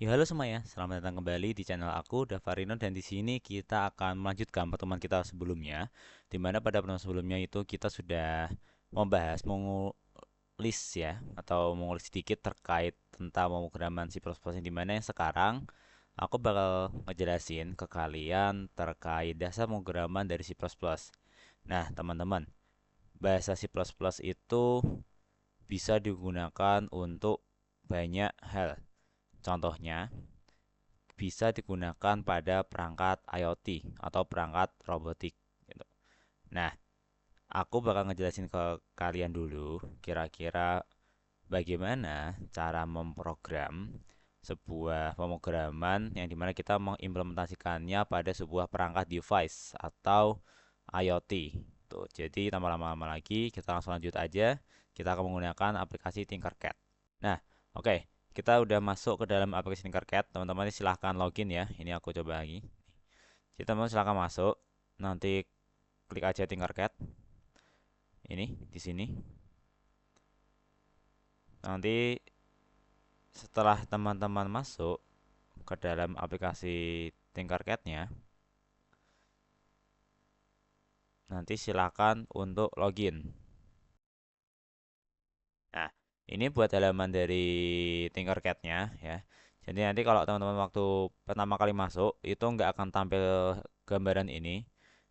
Halo semuanya, selamat datang kembali di channel aku, Davarino, dan di sini kita akan melanjutkan pertemuan kita sebelumnya, di mana pada pertemuan sebelumnya itu kita sudah membahas mengulis ya, atau mengulis sedikit terkait tentang pemrograman C++, yang dimana yang sekarang aku bakal ngejelasin ke kalian terkait dasar pemrograman dari C++. Nah, teman-teman, bahasa C++ itu bisa digunakan untuk banyak hal. Contohnya, bisa digunakan pada perangkat IoT atau perangkat robotik gitu. Nah, aku bakal ngejelasin ke kalian dulu kira-kira bagaimana cara memprogram sebuah pemrograman yang dimana kita mengimplementasikannya pada sebuah perangkat device atau IoT. Tuh, jadi tanpa lama-lama lagi kita langsung lanjut aja. Kita akan menggunakan aplikasi Tinkercad. Nah, oke, kita udah masuk ke dalam aplikasi Tinkercad. Teman-teman silahkan login ya. Ini aku coba lagi. Jadi teman-teman silahkan masuk. Nanti klik aja Tinkercad. Ini di sini. Nanti setelah teman-teman masuk ke dalam aplikasi Tinkercad-nya, nanti silakan untuk login. Nah, ini buat halaman dari Tinkercad-nya ya. Jadi nanti kalau teman-teman waktu pertama kali masuk itu nggak akan tampil gambaran ini.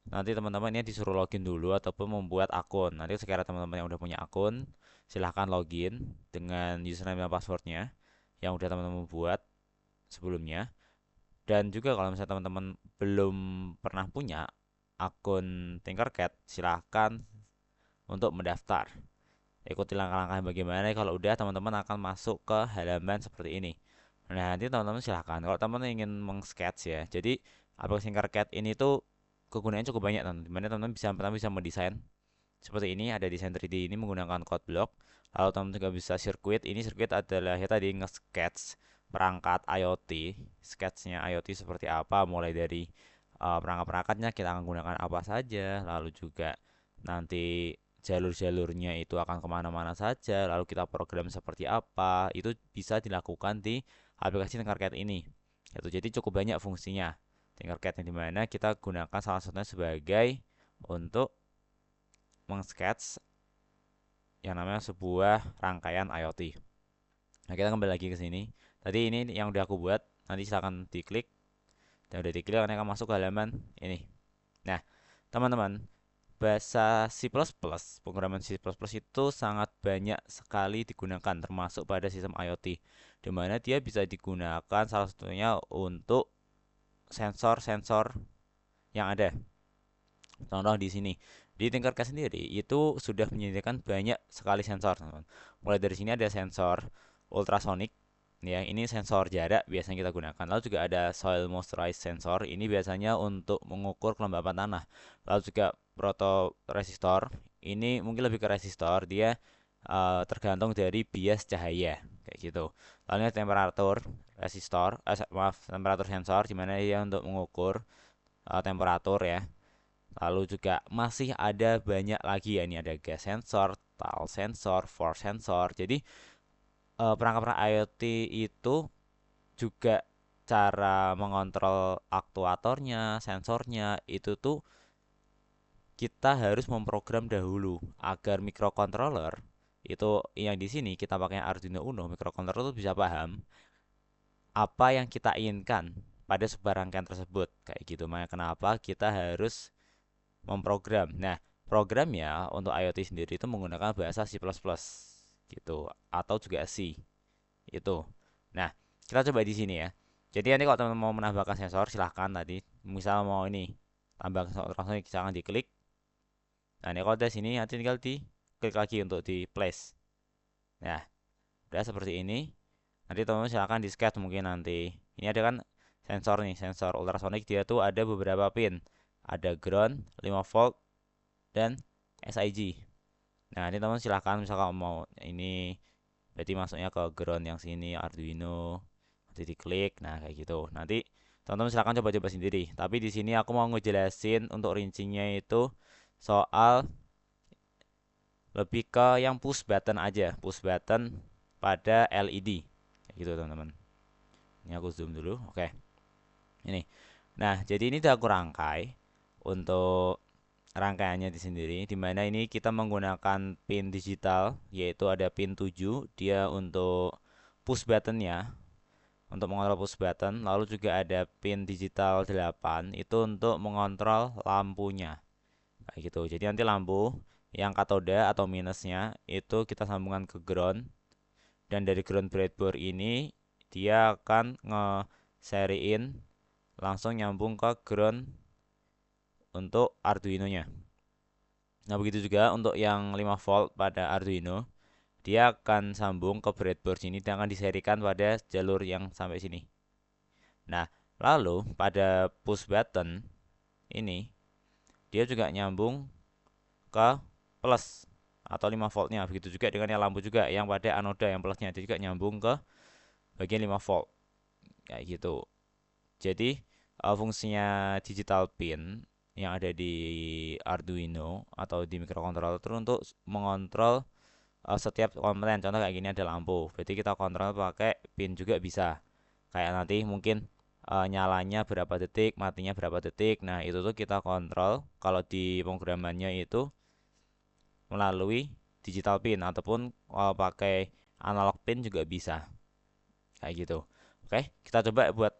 Nanti teman-teman ini disuruh login dulu ataupun membuat akun. Nanti sekarang teman-teman yang udah punya akun, silahkan login dengan username dan passwordnya yang udah teman-teman buat sebelumnya. Dan juga kalau misalnya teman-teman belum pernah punya akun Tinkercad, silahkan untuk mendaftar. Ikuti langkah-langkah bagaimana kalau udah teman-teman akan masuk ke halaman seperti ini. Nah, nanti teman-teman silahkan. Kalau teman-teman ingin meng-sketch ya. Jadi, aplikasi Tinkercad ini tuh kegunaannya cukup banyak teman. Dimana teman-teman bisa pertama bisa mendesain seperti ini, ada desain 3D ini menggunakan code block. Lalu teman-teman juga bisa sirkuit. Ini sirkuit adalah ya tadi nge-sketch perangkat IoT. Sketchnya IoT seperti apa, mulai dari perangkat-perangkatnya kita akan gunakan apa saja. Lalu juga nanti jalur-jalurnya itu akan kemana-mana saja. Lalu kita program seperti apa. Itu bisa dilakukan di aplikasi Tinkercad ini. Itu jadi cukup banyak fungsinya. Tinkercad yang dimana kita gunakan salah satunya sebagai untuk meng-sketch yang namanya sebuah rangkaian IoT. Nah, kita kembali lagi ke sini. Tadi ini yang udah aku buat, nanti silakan diklik. Dan udah diklik nanti akan masuk ke halaman ini. Nah, teman-teman, bahasa C++, pemrograman C++ itu sangat banyak sekali digunakan termasuk pada sistem IoT, di mana dia bisa digunakan salah satunya untuk sensor-sensor yang ada. Contoh di sini, di Tinkercad sendiri itu sudah menyediakan banyak sekali sensor, teman-teman. Mulai dari sini ada sensor ultrasonic, ya ini sensor jarak biasanya kita gunakan. Lalu juga ada soil moisturize sensor, ini biasanya untuk mengukur kelembapan tanah. Lalu juga resistor, ini mungkin lebih ke resistor, dia tergantung dari bias cahaya, kayak gitu. Lalu temperatur resistor, maaf temperatur sensor, di mana dia untuk mengukur temperatur ya. Lalu juga masih ada banyak lagi ya, ini ada gas sensor, tal sensor, force sensor. Jadi perangkat-perangkat IoT itu juga cara mengontrol aktuatornya, sensornya itu tuh kita harus memprogram dahulu agar microcontroller itu yang di sini kita pakai Arduino Uno, microcontroller itu bisa paham apa yang kita inginkan pada sebuah rangkaian tersebut kayak gitu. Makanya kenapa kita harus memprogram. Nah, programnya untuk IoT sendiri itu menggunakan bahasa C++ gitu atau juga C itu. Nah, kita coba di sini ya. Jadi nanti kalau teman-teman mau menambahkan sensor silahkan tadi. Misal mau ini tambah sensor langsung jangan diklik. Nah, ini kalau dari sini nanti tinggal di klik lagi untuk di place. Nah, udah seperti ini. Nanti teman-teman silahkan di sketch mungkin nanti. Ini ada kan sensor nih, sensor ultrasonic dia tuh ada beberapa pin. Ada ground, 5 volt, dan SIG. Nah, ini teman silahkan misalkan mau ini berarti masuknya ke ground yang sini Arduino, nanti diklik, nah kayak gitu. Nanti teman-teman silahkan coba-coba sendiri. Tapi di sini aku mau ngejelasin untuk rincinya itu soal lebih ke yang push button aja, push button pada LED, kayak gitu teman-teman. Ini aku zoom dulu. Oke. Ini. Nah, jadi ini udah aku rangkai untuk rangkaiannya di sendiri, di mana ini kita menggunakan pin digital, yaitu ada pin 7, dia untuk push buttonnya, untuk mengontrol push button. Lalu juga ada pin digital 8, itu untuk mengontrol lampunya. Kayak gitu. Jadi nanti lampu yang katoda atau minusnya itu kita sambungkan ke ground, dan dari ground breadboard ini dia akan nge-seriin langsung nyambung ke ground untuk Arduino-nya. Nah, begitu juga untuk yang 5 volt pada Arduino, dia akan sambung ke breadboard sini dan akan diserikan pada jalur yang sampai sini. Nah, lalu pada push button ini dia juga nyambung ke plus atau 5 voltnya. Begitu juga dengan yang lampu juga yang pada anoda yang plusnya, dia juga nyambung ke bagian 5 volt. Kayak gitu. Jadi fungsinya digital pin yang ada di Arduino atau di microcontroller itu untuk mengontrol setiap komponen. Contoh kayak gini ada lampu, berarti kita kontrol pakai pin juga bisa. Kayak nanti mungkin nyalanya berapa detik, matinya berapa detik. Nah, itu tuh kita kontrol kalau di pemrogramannya itu melalui digital pin ataupun kalau pakai analog pin juga bisa. Kayak gitu. Oke, kita coba buat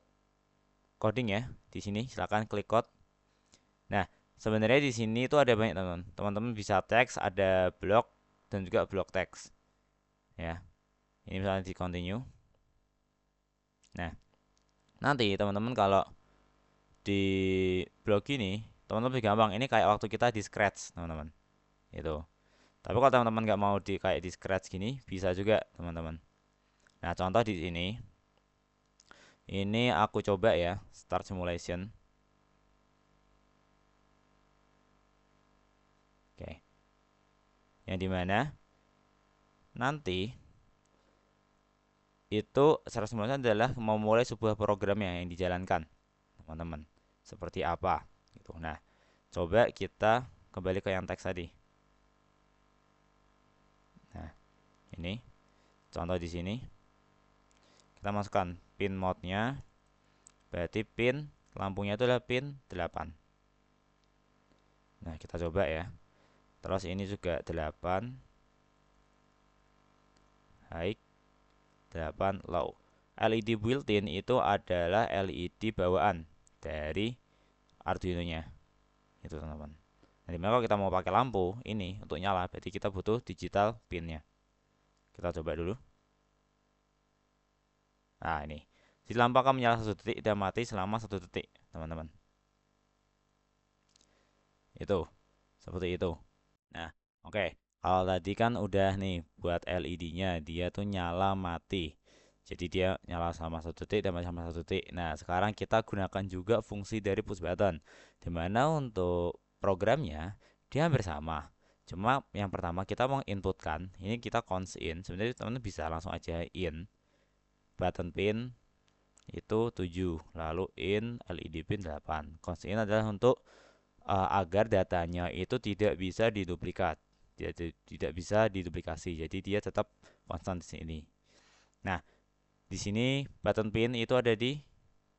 coding ya. Di sini silakan klik code. Nah, sebenarnya di sini itu ada banyak teman-teman. Teman-teman bisa teks, ada blok dan juga blok teks. Ya. Ini misalnya di continue. Nah, nanti teman-teman kalau di blok ini, teman-teman lebih gampang. Ini kayak waktu kita di scratch, teman-teman. Itu. Tapi kalau teman-teman nggak mau di kayak di scratch gini, bisa juga, teman-teman. Nah, contoh di sini. Ini aku coba ya, start simulation. Oke. Yang dimana nanti itu secara simulasi adalah memulai sebuah program yang dijalankan, teman-teman. Seperti apa? Gitu. Nah, coba kita kembali ke yang teks tadi. Nah, ini contoh di sini. Kita masukkan pin mode-nya. Berarti pin lampunya itu adalah pin 8. Nah, kita coba ya. Terus ini juga 8. High, 8 low. LED built-in itu adalah LED bawaan dari Arduino-nya. Itu teman-teman. Nah, dimana kalau kita mau pakai lampu ini untuk nyala, berarti kita butuh digital pin-nya. Kita coba dulu. Nah, ini. Si lampu akan menyala 1 detik dan mati selama 1 detik, teman-teman. Itu. Seperti itu. Nah, oke. Kalau tadi kan udah nih buat LED-nya, dia tuh nyala mati. Jadi dia nyala selama 1 detik dan mati selama 1 detik. Nah, sekarang kita gunakan juga fungsi dari push button. Dimana untuk programnya dia hampir sama. Cuma yang pertama kita mau inputkan, ini kita cons in. Sebenarnya teman-teman bisa langsung aja in button pin itu 7, lalu in LED pin 8. Cons in adalah untuk agar datanya itu tidak bisa diduplikat, tidak bisa diduplikasi. Jadi dia tetap konstan di sini. Nah, di sini button pin itu ada di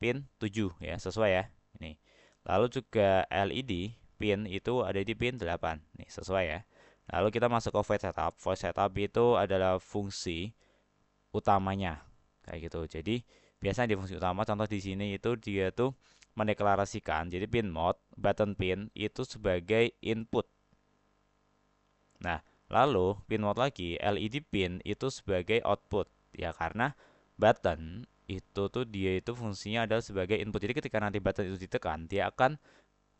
pin 7 ya, sesuai ya. Ini. Lalu juga LED pin itu ada di pin 8. Nih, sesuai ya. Lalu kita masuk ke void setup. Void setup itu adalah fungsi utamanya. Kayak gitu. Jadi, biasanya di fungsi utama contoh di sini itu dia tuh mendeklarasikan jadi pin mode button pin itu sebagai input. Nah, lalu pin mode lagi LED pin itu sebagai output. Ya karena button itu tuh dia itu fungsinya adalah sebagai input. Jadi ketika nanti button itu ditekan, dia akan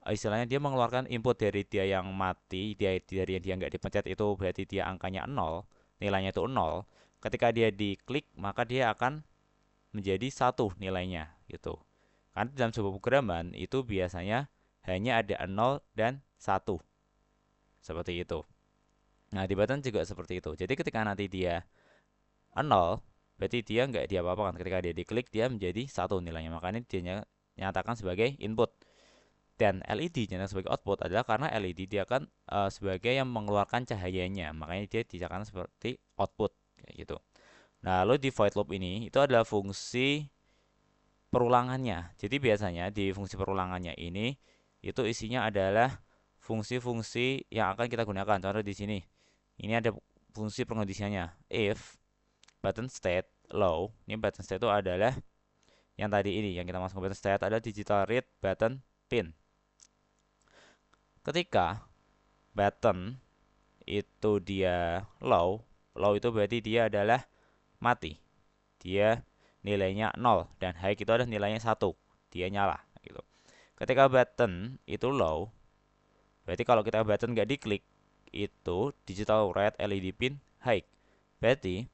istilahnya dia mengeluarkan input dari dia yang mati, dari yang dia nggak dipencet itu berarti dia angkanya 0, nilainya itu 0. Ketika dia diklik, maka dia akan menjadi 1 nilainya gitu. Karena dalam sebuah pemrograman itu biasanya hanya ada 0 dan 1. Seperti itu. Nah, di button juga seperti itu. Jadi ketika nanti dia 0, berarti dia nggak diapa-apakan. Ketika dia diklik, dia menjadi 1 nilainya. Makanya dia nyatakan sebagai input. Dan LED nyatakan sebagai output adalah karena LED dia akan sebagai yang mengeluarkan cahayanya. Makanya dia dinyatakan seperti output. Kayak gitu. Nah, lalu di void loop ini, itu adalah fungsi perulangannya. Jadi biasanya di fungsi perulangannya ini itu isinya adalah fungsi-fungsi yang akan kita gunakan. Contoh di sini. Ini ada fungsi pengondisiannya. If button state low, ini button state itu adalah yang tadi ini yang kita masuk ke button state adalah digital read button pin. Ketika button itu dia low, low itu berarti dia adalah mati. Dia nilainya 0 dan high itu adalah nilainya 1. Dia nyala gitu. Ketika button itu low, berarti kalau kita button nggak diklik, itu digital red LED pin high. Berarti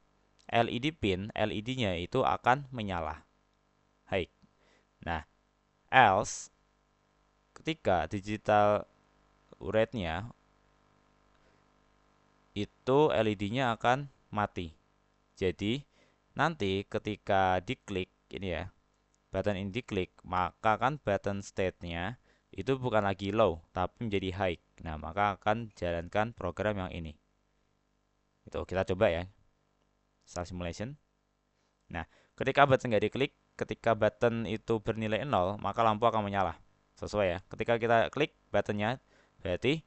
LED pin, LED-nya itu akan menyala high. Nah, else ketika digital red-nya itu LED-nya akan mati. Jadi nanti ketika diklik ini ya, button ini diklik, maka kan button state-nya itu bukan lagi low, tapi menjadi high. Nah, maka akan jalankan program yang ini. Itu kita coba ya, start simulation. Nah, ketika button nggak diklik, ketika button itu bernilai 0, maka lampu akan menyala. Sesuai ya. Ketika kita klik buttonnya, berarti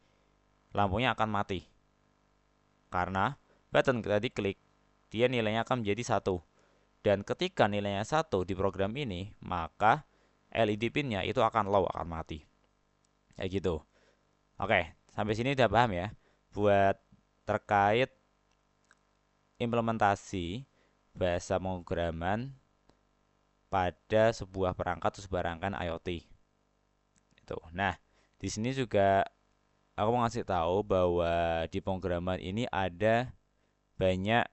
lampunya akan mati. Karena button kita diklik, dia nilainya akan menjadi 1. Dan ketika nilainya 1 di program ini, maka LED pinnya itu akan low, akan mati. Kayak gitu. Oke, sampai sini udah paham ya. Buat terkait implementasi bahasa pemrograman pada sebuah perangkat atau sebuah rangkaian IoT. Itu. Nah, di sini juga aku mau ngasih tahu bahwa di pemrograman ini ada banyak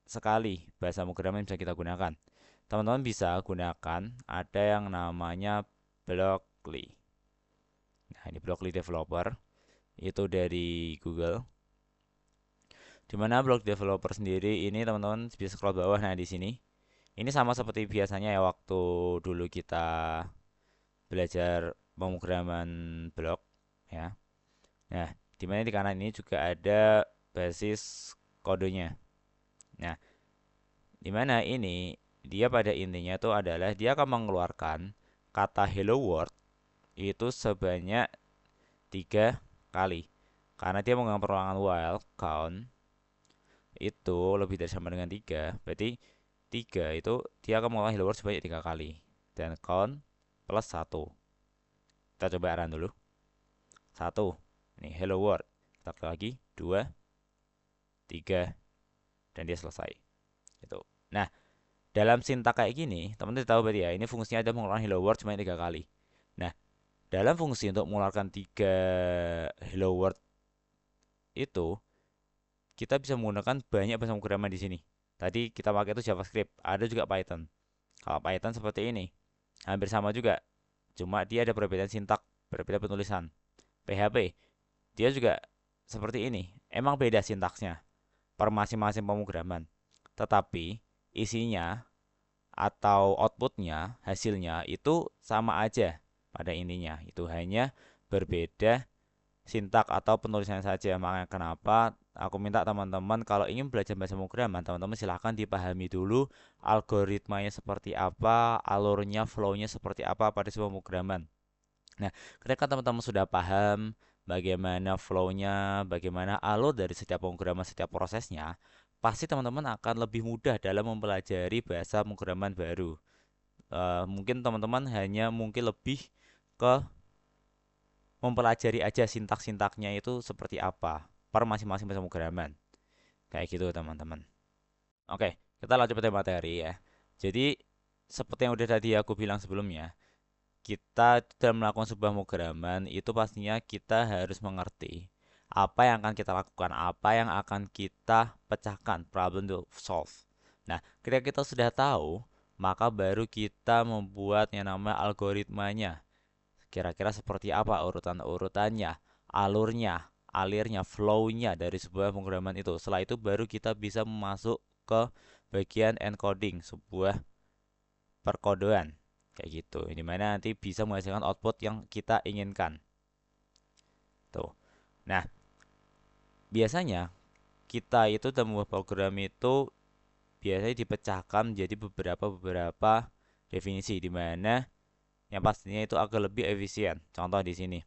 sekali bahasa pemrograman yang bisa kita gunakan. Teman-teman bisa gunakan ada yang namanya Blockly. Nah, ini Blockly Developer itu dari Google. Dimana Blockly Developer sendiri ini teman-teman bisa scroll bawah. Nah, di sini ini sama seperti biasanya ya waktu dulu kita belajar pemrograman blok ya. Nah, dimana di kanan ini juga ada basis kodenya. Nah, dimana ini dia pada intinya itu adalah dia akan mengeluarkan kata hello world itu sebanyak 3 kali. Karena dia menggunakan perulangan while count itu lebih dari sama dengan 3, berarti 3 itu dia akan mengulang hello world sebanyak 3 kali. Dan count plus 1. Kita coba run dulu. 1. Ini hello world. Kita klik lagi. 2, 3, dan dia selesai. Gitu. Nah, dalam sintak kayak gini, teman-teman tahu berarti ya, ini fungsinya ada mengeluarkan hello world cuma 3 kali. Nah, dalam fungsi untuk mengeluarkan 3 hello world itu, kita bisa menggunakan banyak bahasa pemrograman di sini. Tadi kita pakai itu JavaScript, ada juga Python. Kalau Python seperti ini, hampir sama juga. Cuma dia ada perbedaan sintak, berbeda penulisan. PHP, dia juga seperti ini. Emang beda sintaksnya per masing-masing pemrograman. Tetapi isinya atau outputnya, hasilnya itu sama aja pada intinya. Itu hanya berbeda sintak atau penulisan saja. Makanya kenapa aku minta teman-teman kalau ingin belajar bahasa pemrograman, teman-teman silahkan dipahami dulu algoritmanya seperti apa, alurnya, flow-nya seperti apa pada sebuah pemrograman. Nah, ketika teman-teman sudah paham bagaimana flow-nya, bagaimana alur dari setiap pemrograman, setiap prosesnya, pasti teman-teman akan lebih mudah dalam mempelajari bahasa pemrograman baru. Mungkin teman-teman hanya mungkin lebih ke mempelajari aja sintak-sintaknya itu seperti apa per masing-masing bahasa pemrograman. Kayak gitu teman-teman. Oke, kita lanjut pada materi ya. Jadi, seperti yang udah tadi aku bilang sebelumnya, kita dalam melakukan sebuah pemrograman itu pastinya kita harus mengerti apa yang akan kita lakukan, apa yang akan kita pecahkan, problem to solve. Nah, ketika kita sudah tahu, maka baru kita membuat yang namanya algoritmanya. Kira-kira seperti apa urutan-urutannya, alirnya, flow-nya dari sebuah pemrograman itu. Setelah itu baru kita bisa masuk ke bagian encoding sebuah perkodoan kayak gitu. Ini mana nanti bisa menghasilkan output yang kita inginkan. Tuh. Nah, biasanya kita itu dalam membuat program itu biasanya dipecahkan menjadi beberapa definisi di mana yang pastinya itu agak lebih efisien. Contoh di sini.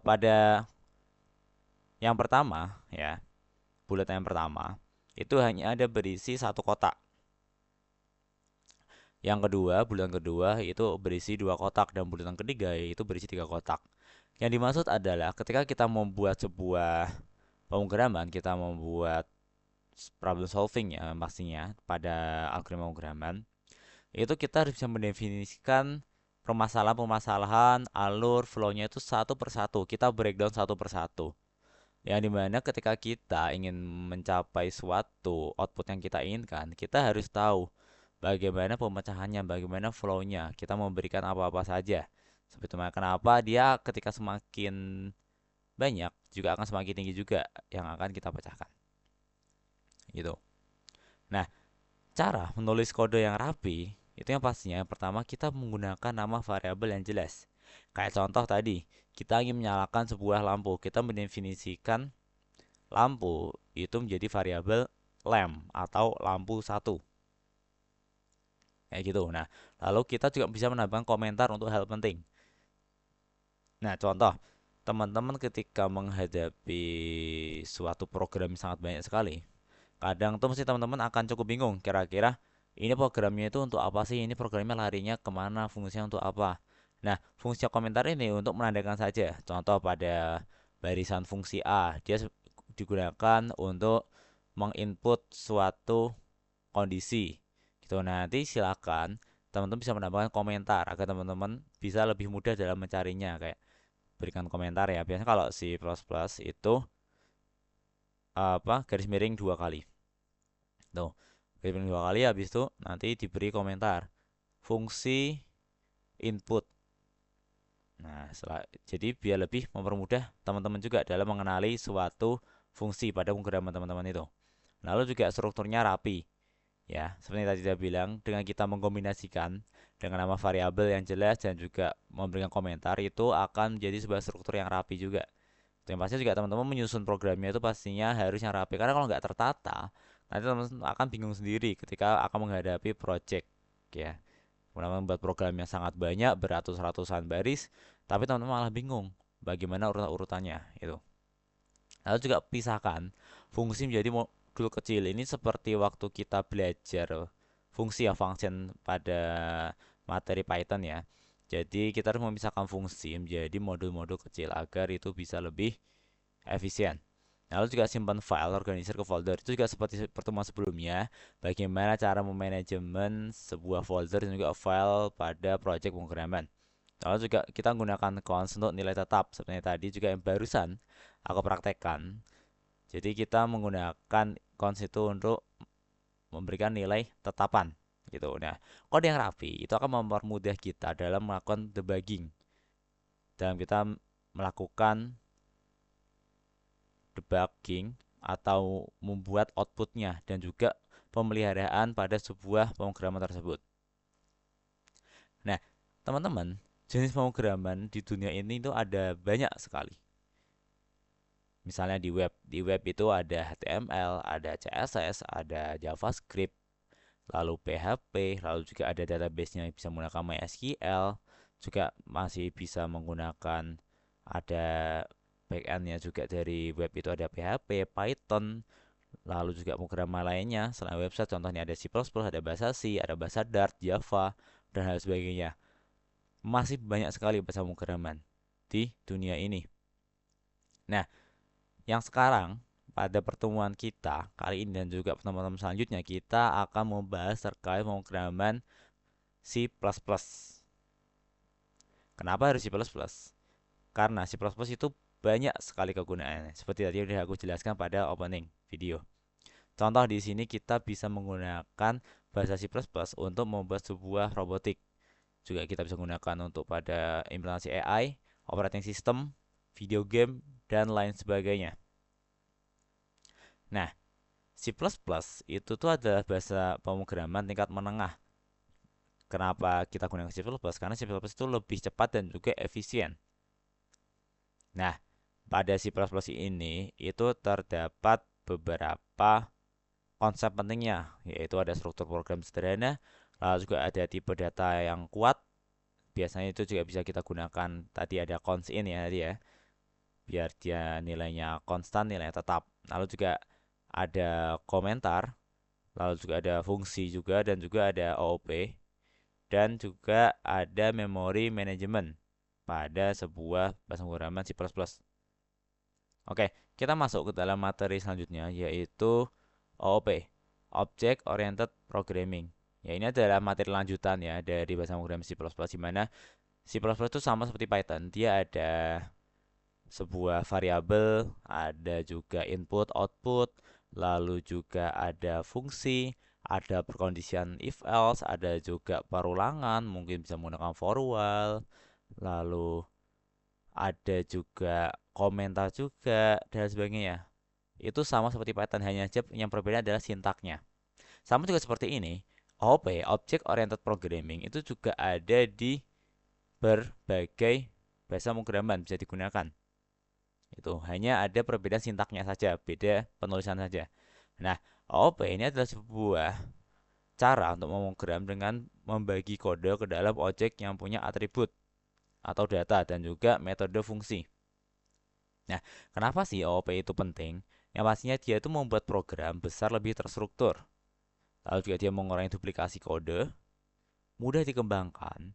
Pada yang pertama ya, bulatan yang pertama itu hanya ada berisi satu kotak. Yang kedua, bulatan kedua itu berisi dua kotak dan bulatan ketiga itu berisi tiga kotak. Yang dimaksud adalah ketika kita membuat sebuah pemrograman, kita membuat problem solving ya pastinya pada algoritma pemrograman, itu kita harus bisa mendefinisikan permasalahan-permasalahan, alur, flow-nya itu satu persatu. Kita breakdown satu persatu. Yang dimana ketika kita ingin mencapai suatu output yang kita inginkan, kita harus tahu bagaimana pemecahannya, bagaimana flow-nya, kita memberikan apa-apa saja. Seperti itu, kenapa dia ketika semakin banyak juga akan semakin tinggi juga yang akan kita pecahkan. Gitu. Nah, cara menulis kode yang rapi itu yang pastinya yang pertama kita menggunakan nama variabel yang jelas. Kayak contoh tadi, kita ingin menyalakan sebuah lampu, kita mendefinisikan lampu itu menjadi variabel lamp atau lampu satu. Kayak gitu. Nah, lalu kita juga bisa menambahkan komentar untuk hal penting. Nah, contoh, teman-teman ketika menghadapi suatu program yang sangat banyak sekali, kadang tuh mesti teman-teman akan cukup bingung, kira-kira ini programnya itu untuk apa sih, ini programnya larinya kemana, fungsinya untuk apa. Nah, fungsi komentar ini untuk menandakan saja. Contoh pada barisan fungsi A, dia digunakan untuk menginput suatu kondisi. Gitu. Nanti silakan teman-teman bisa menambahkan komentar agar teman-teman bisa lebih mudah dalam mencarinya. Kayak berikan komentar ya. Biasanya kalau C++ itu garis miring dua kali. Tuh, garis miring dua kali habis itu nanti diberi komentar fungsi input. Nah, jadi biar lebih mempermudah teman-teman juga dalam mengenali suatu fungsi pada pemrograman teman-teman itu. Lalu juga strukturnya rapi. Ya, seperti tadi saya bilang, dengan kita mengkombinasikan dengan nama variabel yang jelas dan juga memberikan komentar itu akan menjadi sebuah struktur yang rapi juga. Yang pasti juga teman-teman menyusun programnya itu pastinya harus yang rapi. Karena kalau nggak tertata, nanti teman-teman akan bingung sendiri ketika akan menghadapi project. Ya, teman-teman membuat program yang sangat banyak, beratus-ratusan baris, tapi teman-teman malah bingung bagaimana urutan-urutannya itu. Lalu juga pisahkan fungsi menjadi modul kecil. Ini seperti waktu kita belajar fungsi ya, function pada materi Python ya. Jadi kita harus memisahkan fungsi menjadi modul-modul kecil agar itu bisa lebih efisien. Lalu juga simpan file, organisir ke folder. Itu juga seperti pertemuan sebelumnya, bagaimana cara memanajemen sebuah folder dan juga file pada project pemrograman. Lalu juga kita menggunakan const untuk nilai tetap, seperti tadi juga yang barusan aku praktekkan. Jadi kita menggunakan const itu untuk memberikan nilai tetapan gitu. Nah, kode yang rapi itu akan mempermudah kita dalam melakukan debugging, dalam kita melakukan debugging atau membuat outputnya dan juga pemeliharaan pada sebuah pemrograman tersebut. Nah, teman-teman, jenis pemrograman di dunia ini itu ada banyak sekali. Misalnya di web itu ada HTML, ada CSS, ada JavaScript, lalu PHP, lalu juga ada database-nya yang bisa menggunakan MySQL, juga masih bisa menggunakan ada backend-nya juga dari web itu ada PHP, Python, lalu juga pemrograman lainnya selain website, contohnya ada C++, ada bahasa C, ada bahasa Dart, Java, dan hal sebagainya. Masih banyak sekali bahasa pemrograman di dunia ini. Nah, yang sekarang pada pertemuan kita kali ini dan juga pertemuan selanjutnya kita akan membahas terkait pemrograman C++. Kenapa harus C++? Karena C++ itu banyak sekali kegunaannya. Seperti tadi sudah aku jelaskan pada opening video. Contoh di sini kita bisa menggunakan bahasa C++ untuk membuat sebuah robotik. Juga kita bisa gunakan untuk pada implementasi AI, operating system, video game, dan lain sebagainya. Nah, C++ itu tuh adalah bahasa pemrograman tingkat menengah. Kenapa kita gunakan C++? Karena C++ itu lebih cepat dan juga efisien. Nah, pada C++ ini itu terdapat beberapa konsep pentingnya, yaitu ada struktur program sederhana, Lalu juga ada tipe data yang kuat. Biasanya itu juga bisa kita gunakan tadi ada const in ya tadi ya, biar dia nilainya konstan, nilainya tetap. Lalu juga ada komentar, lalu juga ada fungsi juga, dan juga ada OOP, dan juga ada memory management pada sebuah bahasa pemrograman C++. Oke, kita masuk ke dalam materi selanjutnya yaitu OOP, Object Oriented Programming. Ya, ini adalah materi lanjutan ya dari bahasa pemrograman C++, di mana C++ itu sama seperti Python. Dia ada sebuah variabel, ada juga input, output, lalu juga ada fungsi, ada perkondisian if else, ada juga perulangan, mungkin bisa menggunakan for while, lalu ada juga komentar juga dan sebagainya. Itu sama seperti Python, hanya saja yang berbeda adalah sintaknya. Sama juga seperti ini, OOP, Object Oriented Programming, itu juga ada di berbagai bahasa pemrograman bisa digunakan. Itu hanya ada perbedaan sintaknya saja, beda penulisan saja. Nah, OOP ini adalah sebuah cara untuk memprogram dengan membagi kode ke dalam objek yang punya atribut atau data dan juga metode fungsi. Nah, kenapa sih OOP itu penting? Yang pastinya dia itu membuat program besar lebih terstruktur. Lalu juga dia mengurangi duplikasi kode, mudah dikembangkan,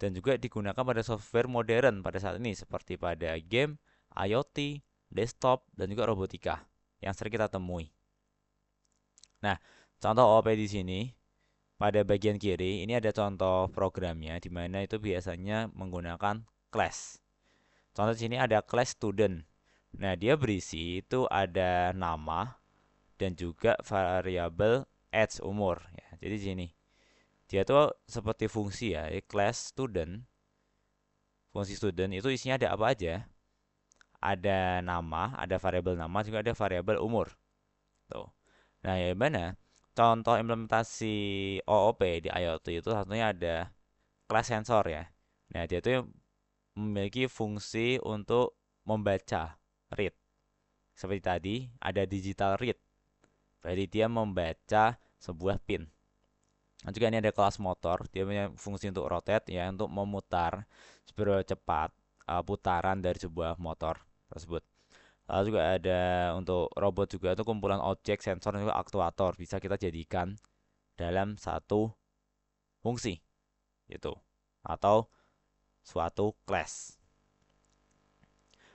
dan juga digunakan pada software modern pada saat ini seperti pada game, IoT, desktop, dan juga robotika yang sering kita temui. Nah, contoh OOP di sini pada bagian kiri ini ada contoh programnya di mana itu biasanya menggunakan class. Contoh di sini ada class student. Nah, dia berisi itu ada nama dan juga variabel age umur ya. Jadi di sini dia tuh seperti fungsi ya, class student. Fungsi student itu isinya ada apa aja? Ada nama, ada variabel nama, juga ada variabel umur. Tuh. Nah, ya mana? Contoh implementasi OOP di IoT itu satunya ada class sensor ya. Nah, dia itu memiliki fungsi untuk membaca read. Seperti tadi, ada digital read. Berarti dia membaca sebuah pin. Dan juga ini ada kelas motor, dia punya fungsi untuk rotate ya, untuk memutar seberapa cepat putaran dari sebuah motor tersebut. Lalu juga ada untuk robot juga itu kumpulan objek, sensor, dan juga aktuator bisa kita jadikan dalam satu fungsi itu atau suatu class.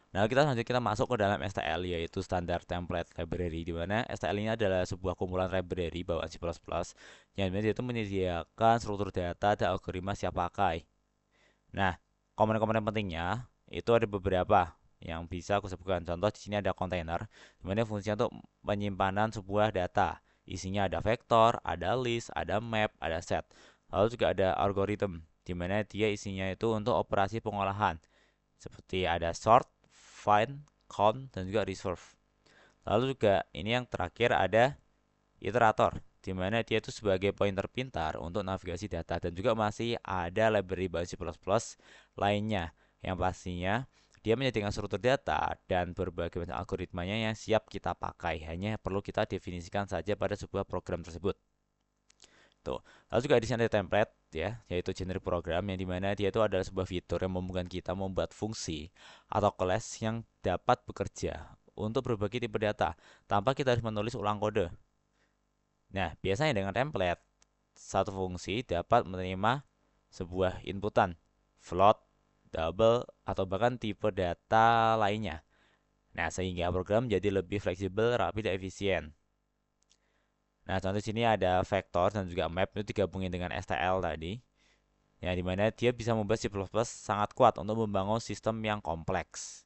Nah, kita masuk ke dalam STL yaitu Standard Template Library di mana STL ini adalah sebuah kumpulan library bawaan C++ yang dimana itu menyediakan struktur data dan algoritma siap pakai. Nah, komponen-komponen pentingnya itu ada beberapa yang bisa aku sebutkan. Contoh di sini ada container, di mana fungsinya untuk penyimpanan sebuah data. Isinya ada vektor, ada list, ada map, ada set. Lalu juga ada algoritma, di mana dia isinya itu untuk operasi pengolahan. Seperti ada sort, find, count, dan juga reserve. Lalu juga ini yang terakhir ada iterator, di mana dia itu sebagai pointer pintar untuk navigasi data dan juga masih ada library bahasa C++ lainnya yang pastinya dia menyediakan struktur data dan berbagai macam algoritmanya yang siap kita pakai. Hanya perlu kita definisikan saja pada sebuah program tersebut. Tuh. Lalu juga di sini ada template ya, yaitu generic program yang dimana dia itu adalah sebuah fitur yang memungkinkan kita membuat fungsi atau kelas yang dapat bekerja untuk berbagai tipe data tanpa kita harus menulis ulang kode. Nah, biasanya dengan template, satu fungsi dapat menerima sebuah inputan, float, double, atau bahkan tipe data lainnya. Nah, sehingga program jadi lebih fleksibel, rapi, dan efisien. Nah, contoh sini ada vektor dan juga map itu digabungin dengan STL tadi. Ya, dimana dia bisa membuat C++ sangat kuat untuk membangun sistem yang kompleks.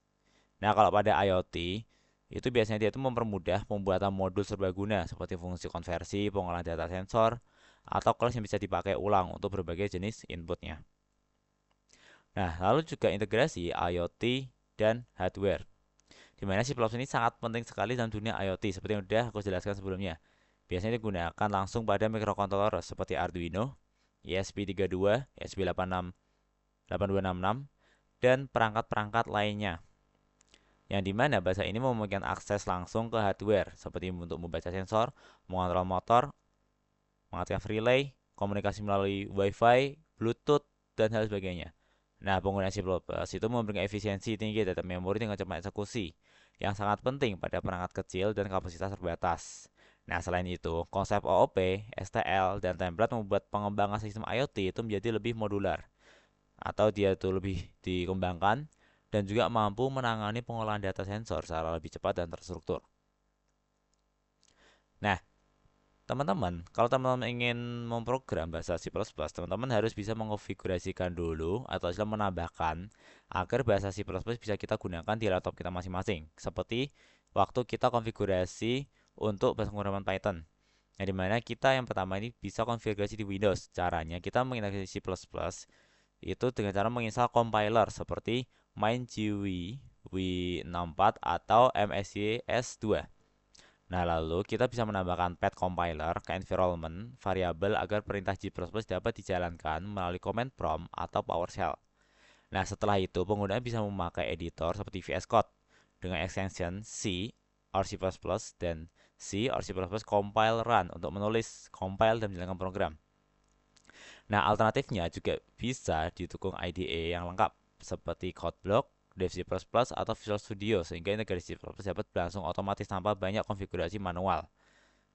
Nah, kalau pada IoT, itu biasanya dia itu mempermudah pembuatan modul serbaguna seperti fungsi konversi, pengolahan data sensor, atau kelas yang bisa dipakai ulang untuk berbagai jenis inputnya. Nah, lalu juga integrasi IoT dan hardware. Di mana C++ ini sangat penting sekali dalam dunia IoT seperti yang sudah aku jelaskan sebelumnya. Biasanya digunakan langsung pada microcontroller seperti Arduino, ESP32, ESP86, 8266, dan perangkat-perangkat lainnya. Yang dimana bahasa ini memungkinkan akses langsung ke hardware seperti untuk membaca sensor, mengontrol motor, mengaktifkan relay, komunikasi melalui Wi-Fi, Bluetooth, dan hal sebagainya. Nah, penggunaan C++ itu memberikan efisiensi tinggi data memori dengan cepat eksekusi, yang sangat penting pada perangkat kecil dan kapasitas terbatas. Nah, selain itu, konsep OOP, STL, dan template membuat pengembangan sistem IoT itu menjadi lebih modular, atau dia itu lebih dikembangkan, dan juga mampu menangani pengolahan data sensor secara lebih cepat dan terstruktur. Nah, teman-teman, kalau teman-teman ingin memprogram bahasa C++, teman-teman harus bisa mengonfigurasikan dulu atau istilah menambahkan agar bahasa C++ bisa kita gunakan di laptop kita masing-masing. Seperti waktu kita konfigurasi untuk bahasa pemrograman Python. Yang dimana kita yang pertama ini bisa konfigurasi di Windows. Caranya kita mengintegrasi C++ itu dengan cara menginstal compiler seperti MindGUI, W64 atau MSIS2. Nah, lalu kita bisa menambahkan pet compiler ke environment variabel agar perintah G++ dapat dijalankan melalui command prompt atau PowerShell. Nah, setelah itu pengguna bisa memakai editor seperti VS Code dengan extension C or C++ dan C or C++ compile run untuk menulis, compile, dan menjalankan program. Nah, alternatifnya juga bisa didukung IDE yang lengkap seperti CodeBlock, Dev C++, atau Visual Studio sehingga integrasi C++ dapat berlangsung otomatis tanpa banyak konfigurasi manual.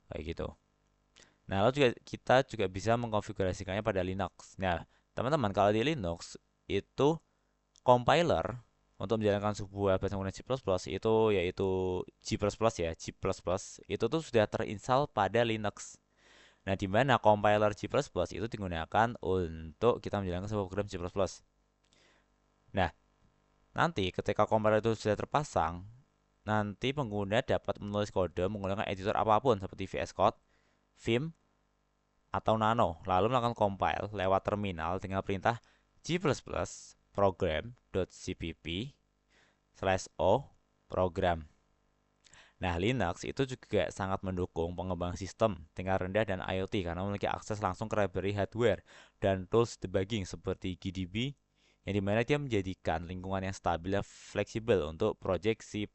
Kayak gitu. Nah, lalu juga kita juga bisa mengkonfigurasikannya pada Linux. Nah, teman-teman, kalau di Linux itu compiler untuk menjalankan sebuah bahasa penggunaan C++ itu yaitu G++ ya, G++ itu tuh sudah terinstall pada Linux. Nah, di mana compiler G++ itu digunakan untuk kita menjalankan sebuah program C++. Nah, nanti ketika compiler itu sudah terpasang, nanti pengguna dapat menulis kode menggunakan editor apapun seperti VS Code, Vim, atau Nano, lalu melakukan compile lewat terminal dengan perintah G++ program.cpp/o program. Nah, Linux itu juga sangat mendukung pengembang sistem tingkat rendah dan IoT karena memiliki akses langsung ke library hardware dan tools debugging seperti GDB, yang dimana dia menjadikan lingkungan yang stabil dan fleksibel untuk project C++.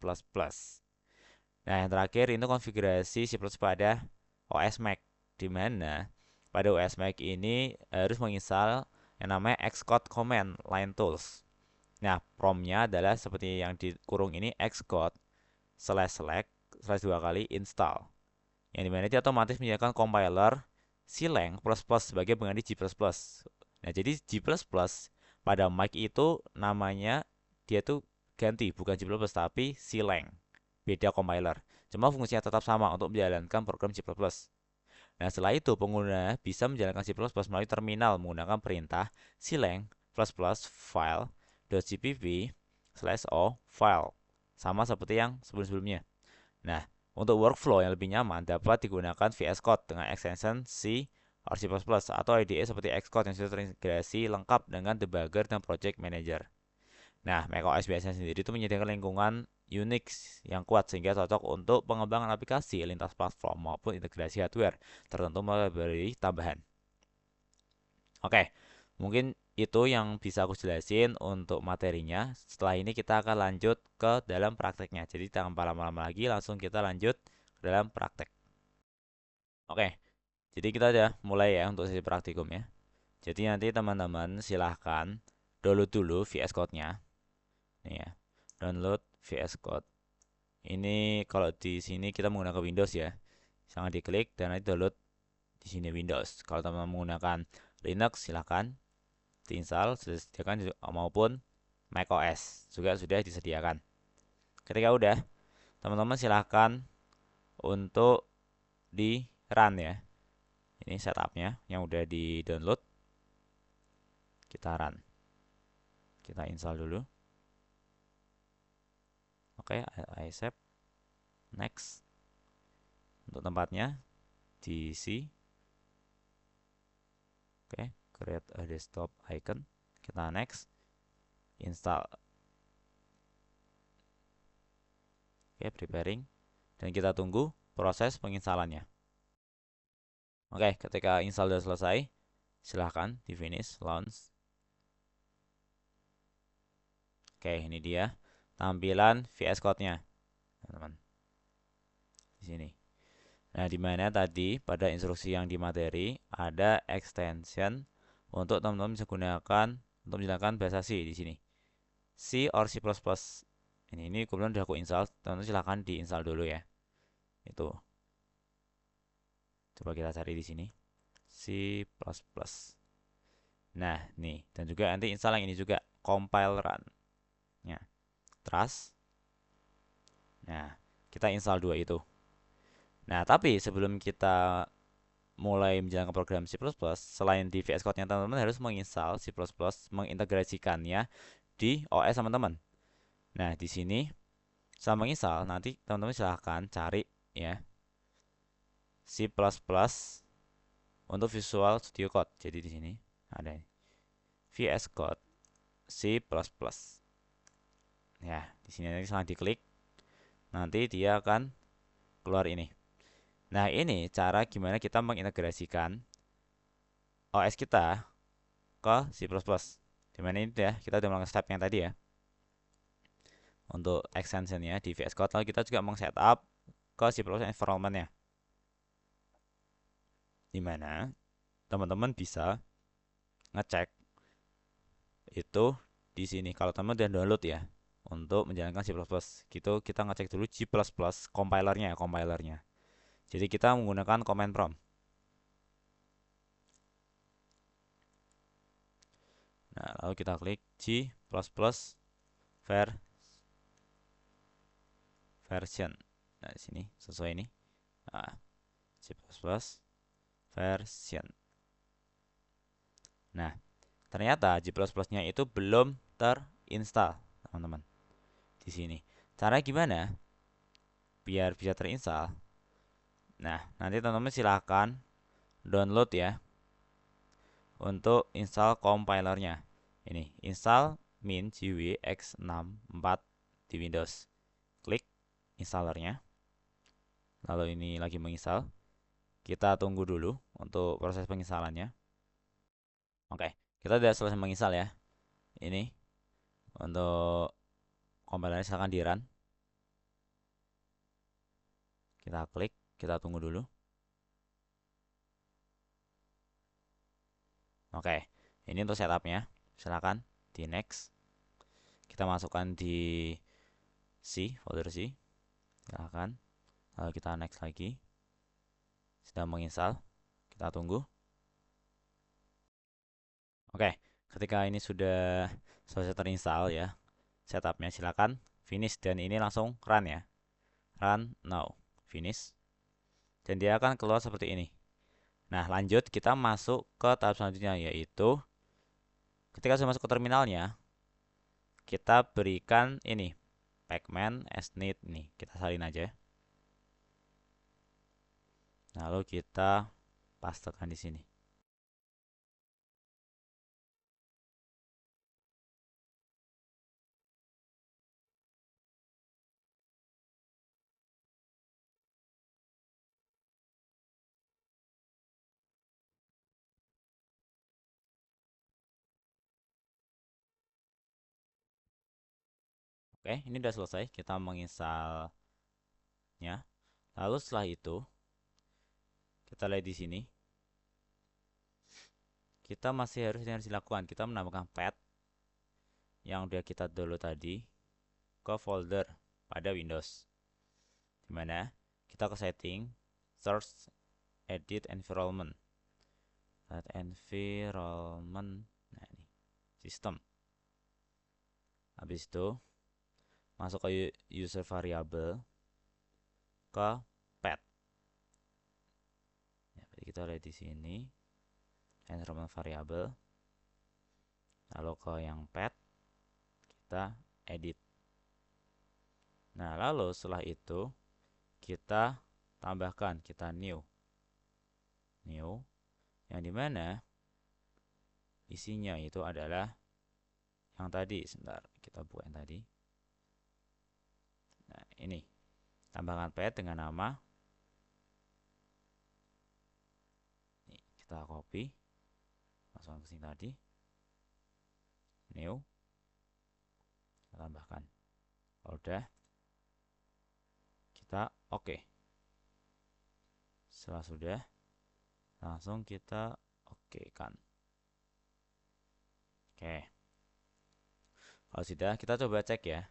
Nah, yang terakhir itu konfigurasi C++ pada OS Mac, di mana pada OS Mac ini harus menginstal yang namanya Xcode Command Line Tools. Nah, promnya adalah seperti yang di kurung ini, Xcode // dua kali install, yang dimana dia otomatis menyediakan compiler Clang++ sebagai pengganti G++. Nah, jadi G++ pada Mac itu namanya dia tuh ganti, bukan G++ tapi Clang, beda compiler. Cuma fungsinya tetap sama untuk menjalankan program C++. Nah, setelah itu pengguna bisa menjalankan C++ melalui terminal menggunakan perintah clang++ file.cpp/o file, sama seperti yang sebelum-sebelumnya. Nah, untuk workflow yang lebih nyaman dapat digunakan VS Code dengan extension C or C++ atau IDE seperti Xcode yang sudah terintegrasi lengkap dengan debugger dan project manager. Nah, macOS biasanya sendiri itu menyediakan lingkungan Unix yang kuat sehingga cocok untuk pengembangan aplikasi lintas platform maupun integrasi hardware tertentu melalui tambahan. Oke, mungkin itu yang bisa aku jelasin untuk materinya. Setelah ini kita akan lanjut ke dalam prakteknya. Jadi tanpa lama-lama lagi langsung kita lanjut ke dalam praktek. Oke, jadi kita udah mulai ya untuk sesi praktikum ya. Jadi nanti teman-teman silahkan download dulu VS Code-nya. Nih ya, download VS Code. Ini kalau di sini kita menggunakan Windows ya. Sangat diklik dan nanti download di sini Windows. Kalau teman-teman menggunakan Linux silahkan diinstal sudah disediakan maupun macOS juga sudah disediakan. Ketika udah, teman-teman silahkan untuk di run ya. Ini setupnya yang udah di download. Kita run. Kita install dulu. Oke, I accept. Next. Untuk tempatnya diisi. Oke, create a desktop icon. Kita next. Install. Oke, preparing. Dan kita tunggu proses penginstalannya. Oke, ketika install sudah selesai, silahkan di finish, launch. Oke, ini dia tampilan VS Code-nya, teman-teman. Di sini. Nah, di mana tadi pada instruksi yang di materi ada extension untuk teman-teman bisa gunakan untuk menjalankan bahasa C di sini. C or C++. Ini kemudian udah aku install, teman-teman silahkan diinstal dulu ya. Itu. Coba kita cari di sini. C++. Nah, nih, dan juga nanti install yang ini juga, compile run. Ya, trust. Nah, kita install dua itu. Nah, tapi sebelum kita mulai menjalankan program C++, selain di VS Code-nya teman-teman harus menginstal C++, mengintegrasikannya di OS teman-teman. Nah, di sini setelah menginstal, nanti teman-teman silahkan cari ya C++ untuk Visual Studio Code. Jadi di sini ada VS Code C++. Ya, di sini nanti setelah diklik, nanti dia akan keluar ini. Nah, ini cara gimana kita mengintegrasikan OS kita ke C++. Dimana ini ya, kita udah melakukan step yang tadi ya. Untuk extensionnya di VS Code, lalu kita juga mau setup ke C++ environment-nya. Dimana teman-teman bisa ngecek itu di sini. Kalau teman udah download ya, untuk menjalankan C++, gitu kita ngecek dulu G++ compilernya. Jadi kita menggunakan command prompt. Nah, lalu kita klik G++ version. Nah, di sini sesuai ini. Nah, C++ version. Nah, ternyata G++-nya itu belum terinstall, teman-teman. Di sini. Cara gimana biar bisa terinstall? Nah, nanti teman-teman silahkan download ya untuk install compilernya. Ini, install min GW X64 di Windows. Klik installernya. Lalu ini lagi menginstal. Kita tunggu dulu untuk proses penginstalannya. Oke, kita sudah selesai menginstal ya. Ini untuk compilernya silahkan di run. Kita klik, kita tunggu dulu. Oke, ini untuk setupnya. Silahkan di next. Kita masukkan di C, folder C. Silahkan. Lalu kita next lagi. Sedang menginstal. Kita tunggu. Oke, ketika ini sudah selesai terinstall ya, setupnya silakan finish dan ini langsung run ya. Run now. Finish. Dan dia akan keluar seperti ini. Nah, lanjut kita masuk ke tahap selanjutnya yaitu ketika sudah masuk ke terminalnya, kita berikan ini pacman snit nih, kita salin aja. Lalu kita pastekan di sini. Oke, ini sudah selesai. Kita menginstalnya. Lalu setelah itu, kita lihat di sini. Kita masih harus dilakukan. Kita menambahkan path yang udah kita download tadi ke folder pada Windows. Dimana kita ke setting, search, edit environment. Lihat environment. Nah, ini sistem. Habis itu masuk ke user variable ke path. Ya, kita lihat di sini environment variable. Lalu ke yang path kita edit. Nah, lalu setelah itu kita tambahkan, kita new yang dimana isinya itu adalah yang tadi. Sebentar, kita buka yang tadi. Nah, ini tambahkan path dengan nama. Ini kita copy, masukkan ke sini tadi. New, kita tambahkan. Kalau udah, kita oke. Setelah sudah, langsung kita oke kan. Oke, kalau sudah kita coba cek ya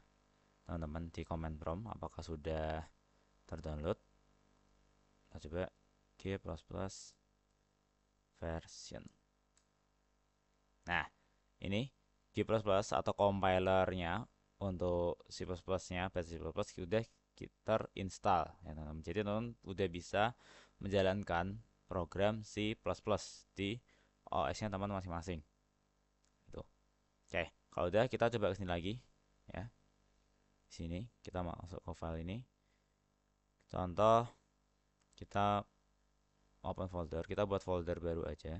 teman-teman di command prompt apakah sudah terdownload. Kita coba G++ version. Nah, ini G++ atau compilernya untuk C++-nya, bahasa C++ sudah kita install ya teman-teman. Jadi teman-teman udah bisa menjalankan program C++ di OS-nya teman masing-masing. Itu. Oke, kalau udah kita coba ke sini lagi ya. Sini kita masuk ke file ini. Contoh kita open folder, kita buat folder baru aja.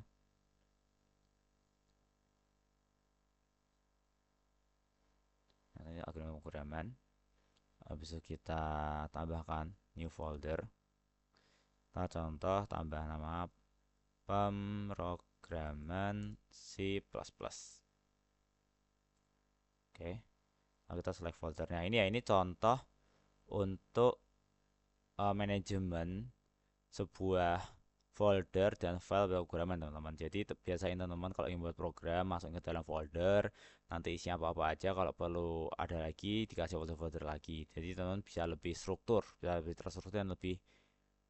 Nah, ini algoritma pemrograman. Habis itu kita tambahkan new folder. Kita contoh tambah nama pemrograman C++. Oke, lalu kita select foldernya. Ini ya, ini contoh untuk manajemen sebuah folder dan file pemrograman teman-teman. Jadi biasain teman-teman kalau ingin buat program masuk ke dalam folder, nanti isinya apa-apa aja, kalau perlu ada lagi dikasih folder-folder lagi. Jadi teman-teman bisa lebih struktur, bisa lebih terstruktur dan lebih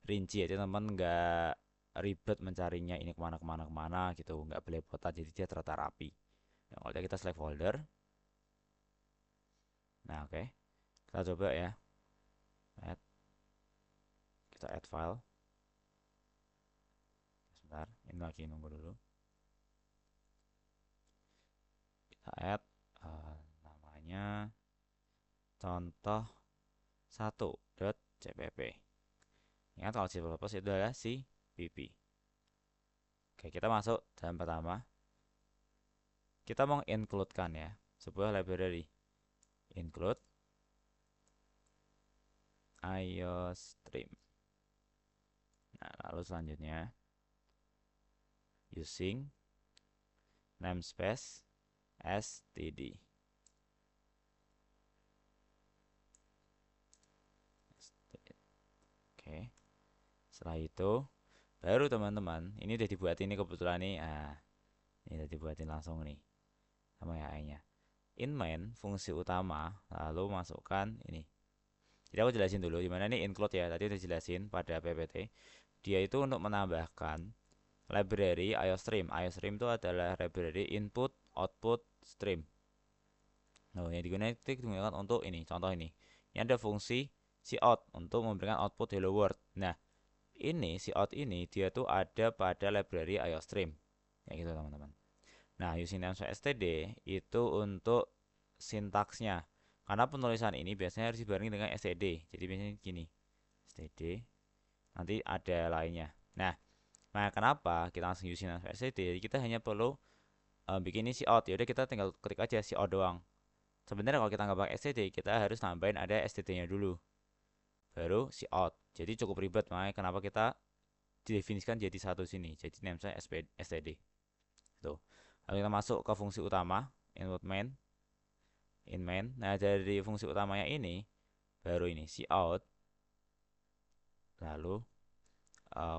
rinci aja teman-teman, nggak ribet mencarinya ini kemana gitu, nggak belepotan, jadi dia tertata rapi. Nah, kalau kita select folder, nah oke, kita coba ya, add, kita add file, sebentar, ini lagi nunggu dulu, kita add namanya contoh 1.cpp. Ingat kalau C++ itu adalah CPP. Oke, kita masuk dalam pertama, kita mau include-kan ya sebuah library, include IOStream. Nah, lalu selanjutnya using namespace std. Oke, setelah itu baru teman-teman ini udah dibuatin ini kebetulan nih. Ini udah dibuatin langsung nih sama ya nya. In main fungsi utama, lalu masukkan ini. Jadi aku jelasin dulu gimana nih include ya. Tadi udah jelasin pada PPT. Dia itu untuk menambahkan library IOStream. IOStream itu adalah library input output stream. Nah, yang digunakan untuk ini, contoh ini. Ini ada fungsi cout untuk memberikan output hello world. Nah, ini cout ini dia tuh ada pada library IOStream. Ya gitu teman-teman. Nah, using namespace std itu untuk sintaksnya. Karena penulisan ini biasanya harus dibarengi dengan std. Jadi biasanya gini. Std nanti ada lainnya. Nah, kenapa kita langsung using namespace std? Kita hanya perlu bikin ini cout. Ya udah kita tinggal klik aja cout doang. Sebenarnya kalau kita nggak pakai std, kita harus nambahin ada std-nya dulu. Baru cout. Jadi cukup ribet, makanya kenapa kita didefinisikan jadi satu sini. Jadi namespace std. Tuh. Lalu kita masuk ke fungsi utama, input main, in main. Nah, dari fungsi utamanya ini baru ini cout, lalu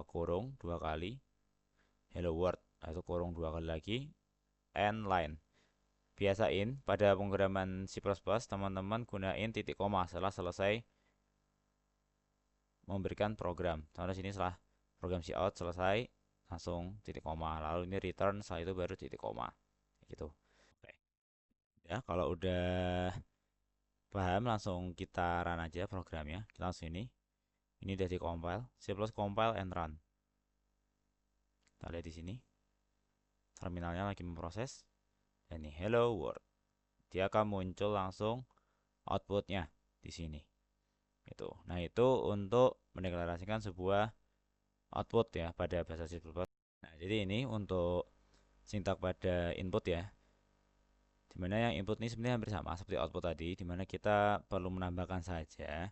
kurung dua kali hello world, atau kurung dua kali lagi end line. Biasain pada pemrograman C++ teman-teman gunain titik koma setelah selesai memberikan program. Contoh sini setelah program cout selesai langsung titik koma, lalu ini return, setelah itu baru titik koma gitu. Oke. Ya, kalau udah paham langsung kita run aja programnya. Kita langsung ini udah di compile, C++ compile and run. Kita lihat di sini terminalnya lagi memproses, dan ini hello world, dia akan muncul langsung outputnya di sini itu. Nah, itu untuk mendeklarasikan sebuah output ya pada bahasa C++. Nah, jadi ini untuk sintak pada input ya, dimana yang input ini sebenarnya hampir sama seperti output tadi, dimana kita perlu menambahkan saja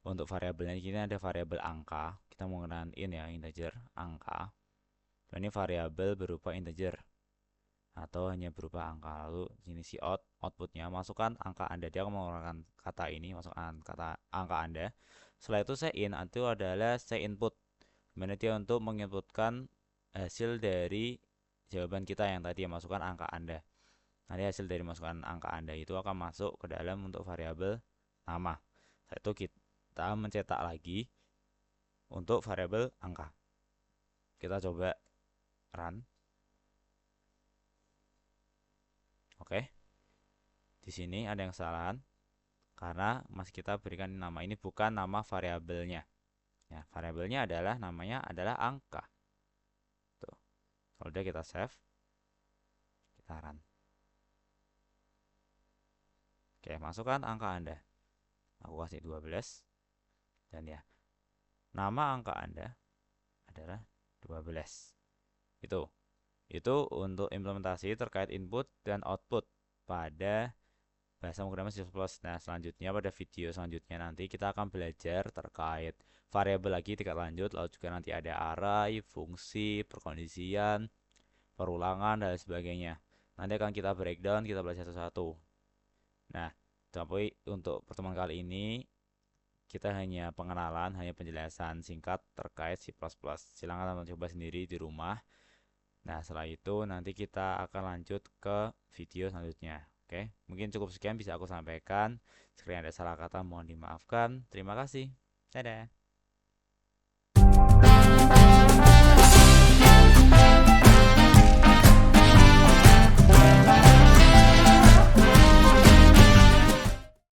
untuk variabelnya. Ini ada variabel angka, kita menggunakan in ya, integer angka, dan ini variabel berupa integer atau hanya berupa angka. Lalu sini cout, outputnya masukkan angka Anda, dia akan menggunakan kata ini, masukkan kata angka Anda. Setelah itu say in, itu adalah say input, Gimana dia untuk menginputkan hasil dari jawaban kita yang tadi yang masukkan angka Anda. Nanti hasil dari masukan angka Anda itu akan masuk ke dalam untuk variabel nama. Setelah itu kita mencetak lagi untuk variabel angka. Kita coba run. Oke. Di sini ada yang kesalahan karena masih kita berikan nama ini bukan nama variabelnya. Ya, variabelnya adalah namanya adalah angka. Tuh. Kalau udah kita save, kita run. Oke, masukkan angka Anda. Aku kasih 12 dan ya, nama angka Anda adalah 12. Itu untuk implementasi terkait input dan output pada bahasa pemrograman C++. Nah, selanjutnya pada video selanjutnya nanti kita akan belajar terkait variabel lagi tingkat lanjut, lalu juga nanti ada array, fungsi, perkondisian, perulangan dan sebagainya. Nanti akan kita breakdown, kita belajar satu-satu. Nah, tapi untuk pertemuan kali ini kita hanya pengenalan, hanya penjelasan singkat terkait C++. Silahkan teman-teman coba sendiri di rumah. Nah, setelah itu nanti kita akan lanjut ke video selanjutnya. Oke, mungkin cukup sekian bisa aku sampaikan. Sekiranya ada salah kata mohon dimaafkan. Terima kasih. Dadah.